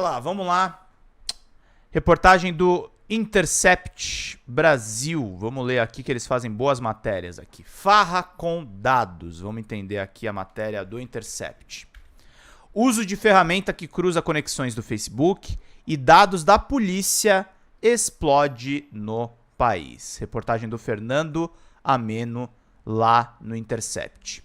Vamos lá. Reportagem do Intercept Brasil. Vamos ler aqui que eles fazem boas matérias aqui. Farra com dados. Vamos entender aqui a matéria do Intercept. Uso de ferramenta que cruza conexões do Facebook e dados da polícia explode no país. Reportagem do Fernando Ameno lá no Intercept.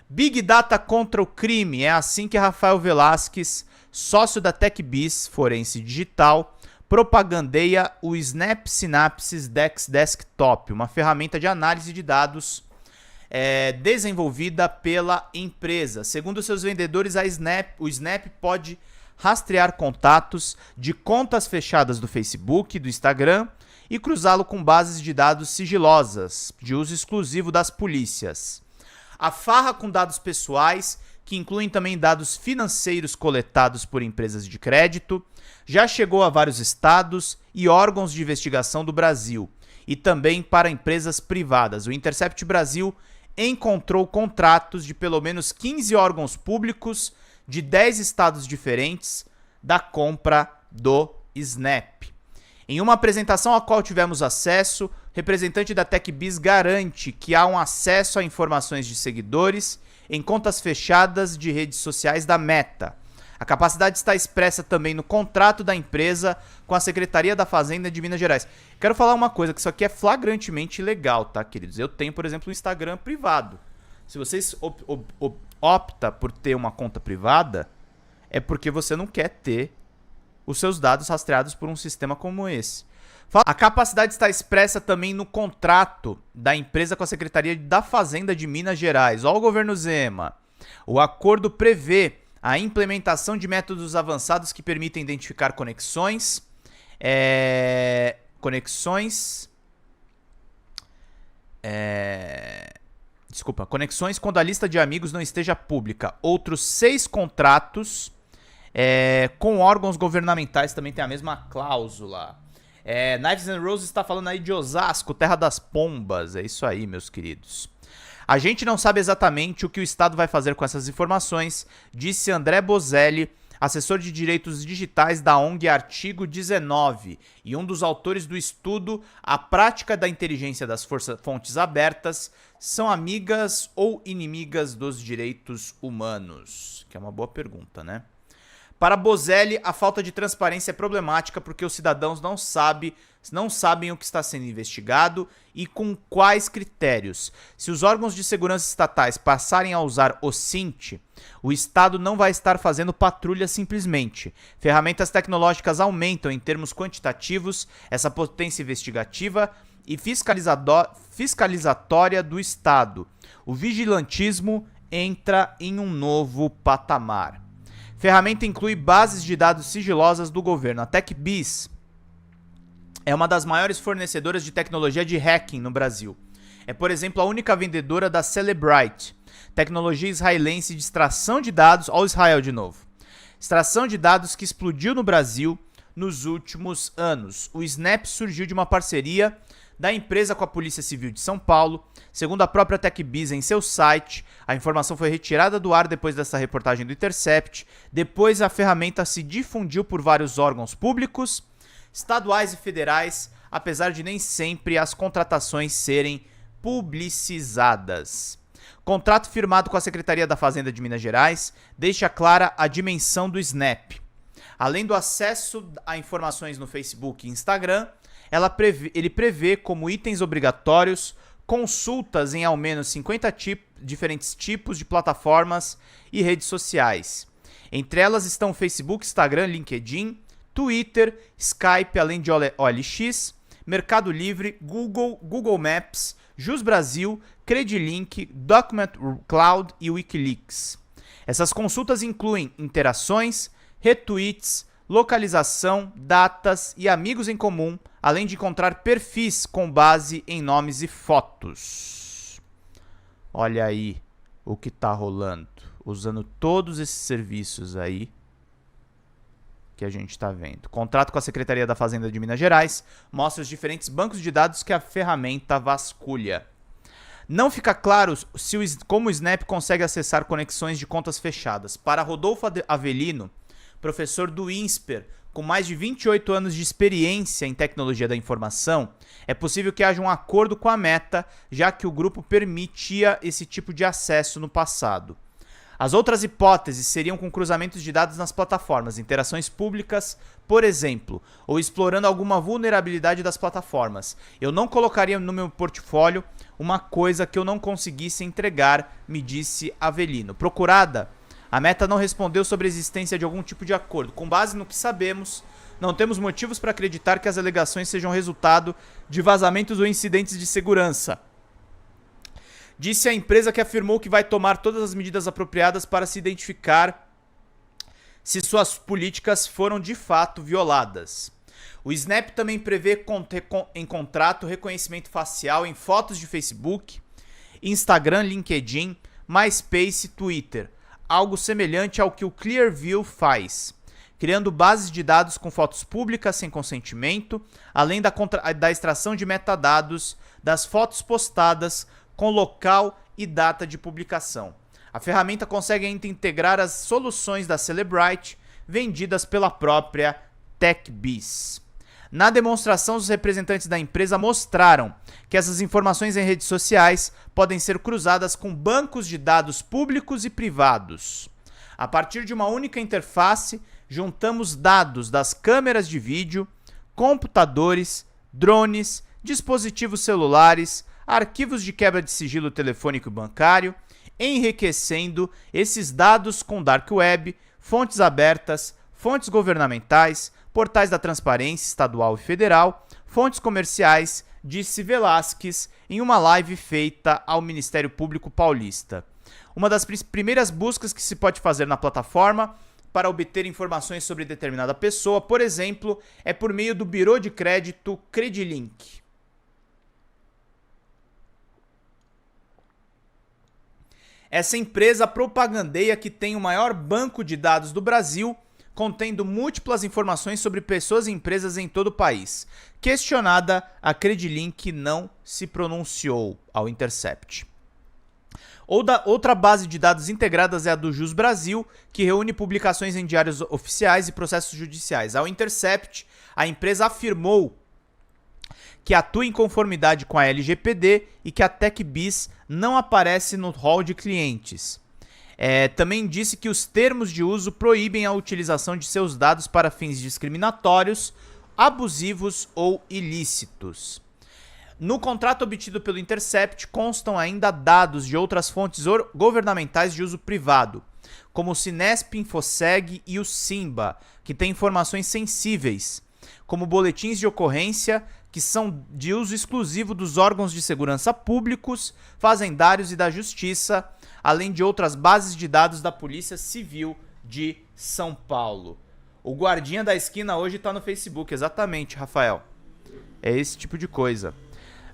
Big Data contra o crime. É assim que Rafael Velasquez, sócio da TechBiz Forense Digital, propagandeia o Snap Synapses Dex Desktop, uma ferramenta de análise de dados desenvolvida pela empresa. Segundo seus vendedores, o Snap pode rastrear contatos de contas fechadas do Facebook, do Instagram e cruzá-lo com bases de dados sigilosas, de uso exclusivo das polícias. A farra com dados pessoais, que incluem também dados financeiros coletados por empresas de crédito, já chegou a vários estados e órgãos de investigação do Brasil, e também para empresas privadas. O Intercept Brasil encontrou contratos de pelo menos 15 órgãos públicos de 10 estados diferentes da compra do Snap. Em uma apresentação à qual tivemos acesso, o representante da TechBiz garante que há um acesso a informações de seguidores em contas fechadas de redes sociais da Meta. A capacidade está expressa também no contrato da empresa com a Secretaria da Fazenda de Minas Gerais. Quero falar uma coisa, que isso aqui é flagrantemente ilegal, tá, queridos? Eu tenho, por exemplo, um Instagram privado. Se vocês optam por ter uma conta privada, é porque você não quer ter os seus dados rastreados por um sistema como esse. A capacidade está expressa também no contrato da empresa com a Secretaria da Fazenda de Minas Gerais. Olha o governo Zema. O acordo prevê a implementação de métodos avançados que permitem identificar conexões quando a lista de amigos não esteja pública. Outros 6 contratos com órgãos governamentais também tem a mesma cláusula. Knives and Roses está falando aí de Osasco, terra das pombas. É isso aí, meus queridos. A gente não sabe exatamente o que o Estado vai fazer com essas informações, disse André Bozelli, assessor de direitos digitais da ONG Artigo 19 e um dos autores do estudo A Prática da Inteligência das Fontes Abertas são amigas ou inimigas dos direitos humanos? Que é uma boa pergunta, né? Para Bozelli, a falta de transparência é problemática porque os cidadãos não sabem o que está sendo investigado e com quais critérios. Se os órgãos de segurança estatais passarem a usar o SINT, o Estado não vai estar fazendo patrulha simplesmente. Ferramentas tecnológicas aumentam em termos quantitativos essa potência investigativa e fiscalizatória do Estado. O vigilantismo entra em um novo patamar. Ferramenta inclui bases de dados sigilosas do governo. A TechBiz é uma das maiores fornecedoras de tecnologia de hacking no Brasil. É, por exemplo, a única vendedora da Cellebrite, tecnologia israelense de extração de dados. Olha o Israel de novo. Extração de dados que explodiu no Brasil nos últimos anos. O Snap surgiu de uma parceria da empresa com a Polícia Civil de São Paulo. Segundo a própria TechBiz em seu site, a informação foi retirada do ar depois dessa reportagem do Intercept. Depois a ferramenta se difundiu por vários órgãos públicos, estaduais e federais, apesar de nem sempre as contratações serem publicizadas. Contrato firmado com a Secretaria da Fazenda de Minas Gerais deixa clara a dimensão do Snap. Além do acesso a informações no Facebook e Instagram, ele prevê como itens obrigatórios consultas em ao menos 50 diferentes tipos de plataformas e redes sociais. Entre elas estão Facebook, Instagram, LinkedIn, Twitter, Skype, além de OLX, Mercado Livre, Google Maps, Jus Brasil, Credilink, Document Cloud e Wikileaks. Essas consultas incluem interações, retweets, localização, datas e amigos em comum, além de encontrar perfis com base em nomes e fotos. Olha aí o que tá rolando. Usando todos esses serviços aí que a gente tá vendo. Contrato com a Secretaria da Fazenda de Minas Gerais mostra os diferentes bancos de dados que a ferramenta vasculha. Não fica claro como o Snap consegue acessar conexões de contas fechadas. Para Rodolfo Avelino, professor do INSPER, com mais de 28 anos de experiência em tecnologia da informação, é possível que haja um acordo com a Meta, já que o grupo permitia esse tipo de acesso no passado. As outras hipóteses seriam com cruzamentos de dados nas plataformas, interações públicas, por exemplo, ou explorando alguma vulnerabilidade das plataformas. Eu não colocaria no meu portfólio uma coisa que eu não conseguisse entregar, me disse Avelino. Procurada, a Meta não respondeu sobre a existência de algum tipo de acordo. Com base no que sabemos, não temos motivos para acreditar que as alegações sejam resultado de vazamentos ou incidentes de segurança. Disse a empresa que afirmou que vai tomar todas as medidas apropriadas para se identificar se suas políticas foram de fato violadas. O Snap também prevê em contrato reconhecimento facial em fotos de Facebook, Instagram, LinkedIn, MySpace e Twitter, algo semelhante ao que o Clearview faz, criando bases de dados com fotos públicas sem consentimento, além da extração de metadados das fotos postadas com local e data de publicação. A ferramenta consegue ainda integrar as soluções da Cellebrite vendidas pela própria TechBiz. Na demonstração, os representantes da empresa mostraram que essas informações em redes sociais podem ser cruzadas com bancos de dados públicos e privados. A partir de uma única interface, juntamos dados das câmeras de vídeo, computadores, drones, dispositivos celulares, arquivos de quebra de sigilo telefônico e bancário, enriquecendo esses dados com Dark Web, fontes abertas, fontes governamentais, portais da transparência estadual e federal, fontes comerciais, disse Velasquez em uma live feita ao Ministério Público Paulista. Uma das primeiras buscas que se pode fazer na plataforma para obter informações sobre determinada pessoa, por exemplo, é por meio do Bureau de Crédito Credilink. Essa empresa propagandeia que tem o maior banco de dados do Brasil, contendo múltiplas informações sobre pessoas e empresas em todo o país. Questionada, a Credilink não se pronunciou ao Intercept. Outra base de dados integradas é a do Jus Brasil, que reúne publicações em diários oficiais e processos judiciais. Ao Intercept, a empresa afirmou que atua em conformidade com a LGPD e que a TechBiz não aparece no hall de clientes. Também disse que os termos de uso proíbem a utilização de seus dados para fins discriminatórios, abusivos ou ilícitos. No contrato obtido pelo Intercept constam ainda dados de outras fontes governamentais de uso privado, como o Sinesp, Infoseg e o Simba, que têm informações sensíveis, como boletins de ocorrência, que são de uso exclusivo dos órgãos de segurança públicos, fazendários e da Justiça, além de outras bases de dados da Polícia Civil de São Paulo. O guardinha da esquina hoje está no Facebook, exatamente, Rafael. É esse tipo de coisa.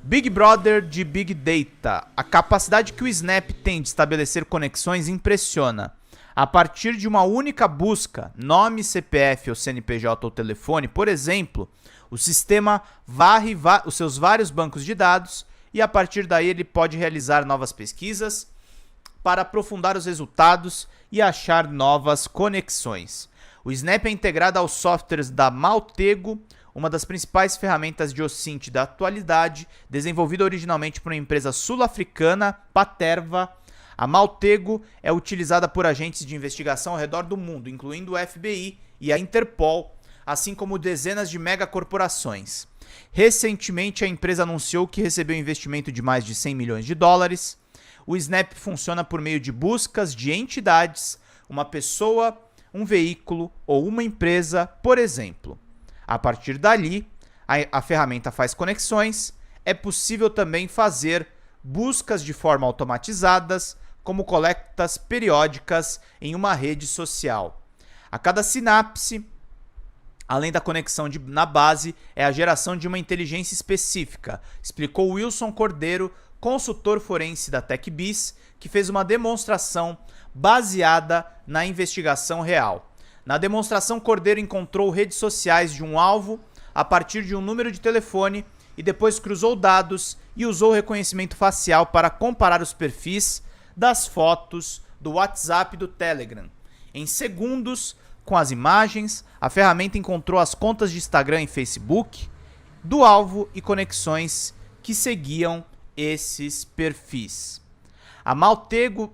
Big Brother de Big Data. A capacidade que o Snap tem de estabelecer conexões impressiona. A partir de uma única busca, nome, CPF ou CNPJ ou telefone, por exemplo, o sistema varre os seus vários bancos de dados e a partir daí ele pode realizar novas pesquisas para aprofundar os resultados e achar novas conexões. O Snap é integrado aos softwares da Maltego, uma das principais ferramentas de OSINT da atualidade, desenvolvida originalmente por uma empresa sul-africana, Paterva. A Maltego é utilizada por agentes de investigação ao redor do mundo, incluindo o FBI e a Interpol, assim como dezenas de megacorporações. Recentemente, a empresa anunciou que recebeu um investimento de mais de 100 milhões de dólares. O Snap funciona por meio de buscas de entidades, uma pessoa, um veículo ou uma empresa, por exemplo. A partir dali, a ferramenta faz conexões. É possível também fazer buscas de forma automatizadas, como coletas periódicas em uma rede social. A cada sinapse, além da conexão na base, é a geração de uma inteligência específica, explicou Wilson Cordeiro, consultor forense da TechBiz, que fez uma demonstração baseada na investigação real. Na demonstração, Cordeiro encontrou redes sociais de um alvo a partir de um número de telefone e depois cruzou dados e usou reconhecimento facial para comparar os perfis das fotos do WhatsApp e do Telegram. Em segundos, com as imagens, a ferramenta encontrou as contas de Instagram e Facebook do alvo e conexões que seguiam esses perfis. A Maltego,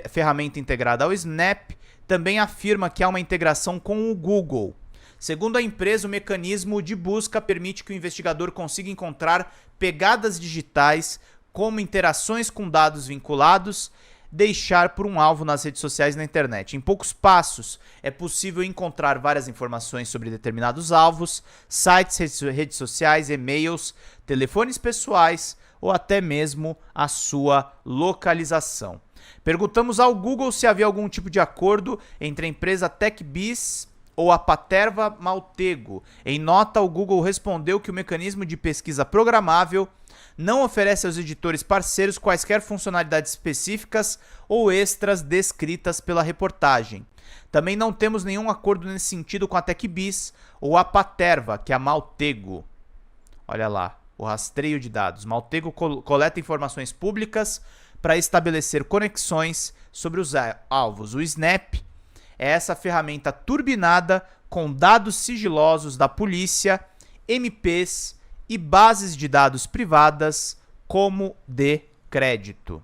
ferramenta integrada ao Snap, também afirma que há uma integração com o Google. Segundo a empresa, o mecanismo de busca permite que o investigador consiga encontrar pegadas digitais, como interações com dados vinculados, deixar por um alvo nas redes sociais e na internet. Em poucos passos, é possível encontrar várias informações sobre determinados alvos, sites, redes sociais, e-mails, telefones pessoais ou até mesmo a sua localização. Perguntamos ao Google se havia algum tipo de acordo entre a empresa TechBiz ou a Paterva Maltego. Em nota, o Google respondeu que o mecanismo de pesquisa programável não oferece aos editores parceiros quaisquer funcionalidades específicas ou extras descritas pela reportagem. Também não temos nenhum acordo nesse sentido com a TechBiz ou a Paterva, que é a Maltego. Olha lá, o rastreio de dados. Maltego coleta informações públicas para estabelecer conexões sobre os alvos. O Snap é essa ferramenta turbinada com dados sigilosos da polícia, MPs e bases de dados privadas como de crédito.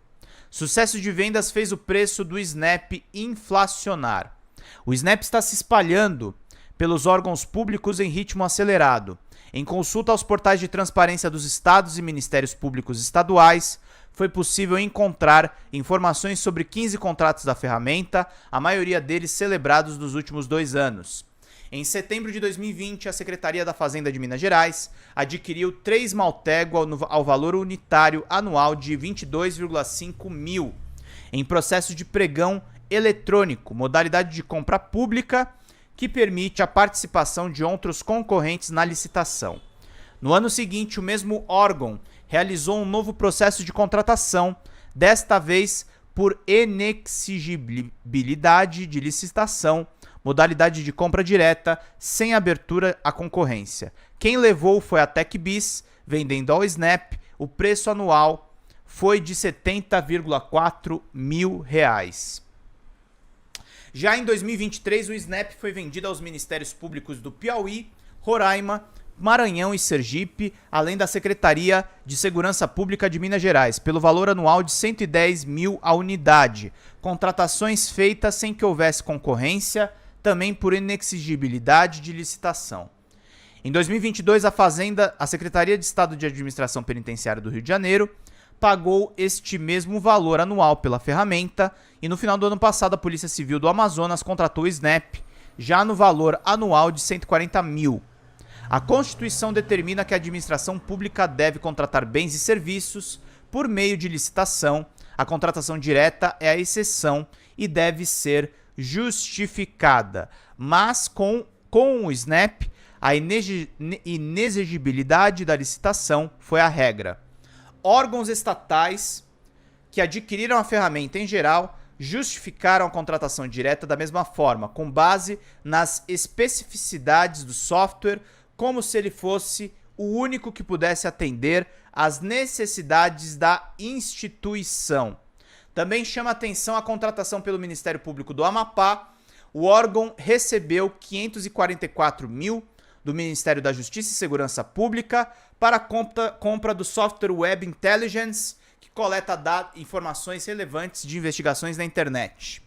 Sucesso de vendas fez o preço do Snap inflacionar. O Snap está se espalhando pelos órgãos públicos em ritmo acelerado. Em consulta aos portais de transparência dos estados e ministérios públicos estaduais, foi possível encontrar informações sobre 15 contratos da ferramenta, a maioria deles celebrados nos últimos 2 anos. Em setembro de 2020, a Secretaria da Fazenda de Minas Gerais adquiriu 3 Maltego ao valor unitário anual de 22,5 mil, em processo de pregão eletrônico, modalidade de compra pública que permite a participação de outros concorrentes na licitação. No ano seguinte, o mesmo órgão realizou um novo processo de contratação, desta vez por inexigibilidade de licitação, modalidade de compra direta, sem abertura à concorrência. Quem levou foi a TechBiz, vendendo ao Snap. O preço anual foi de R$ 70,4 mil. Já em 2023, o Snap foi vendido aos Ministérios Públicos do Piauí, Roraima, Maranhão e Sergipe, além da Secretaria de Segurança Pública de Minas Gerais, pelo valor anual de R$ 110 mil a unidade. Contratações feitas sem que houvesse concorrência, também por inexigibilidade de licitação. Em 2022, a Secretaria de Estado de Administração Penitenciária do Rio de Janeiro pagou este mesmo valor anual pela ferramenta e no final do ano passado a Polícia Civil do Amazonas contratou o Snap, já no valor anual de 140 mil. A Constituição determina que a administração pública deve contratar bens e serviços por meio de licitação. A contratação direta é a exceção e deve ser justificada. Mas com o Snap, a inexigibilidade da licitação foi a regra. Órgãos estatais que adquiriram a ferramenta em geral justificaram a contratação direta da mesma forma, com base nas especificidades do software, como se ele fosse o único que pudesse atender às necessidades da instituição. Também chama atenção a contratação pelo Ministério Público do Amapá. O órgão recebeu 544 mil do Ministério da Justiça e Segurança Pública para a compra do software Web Intelligence, que coleta informações relevantes de investigações na internet.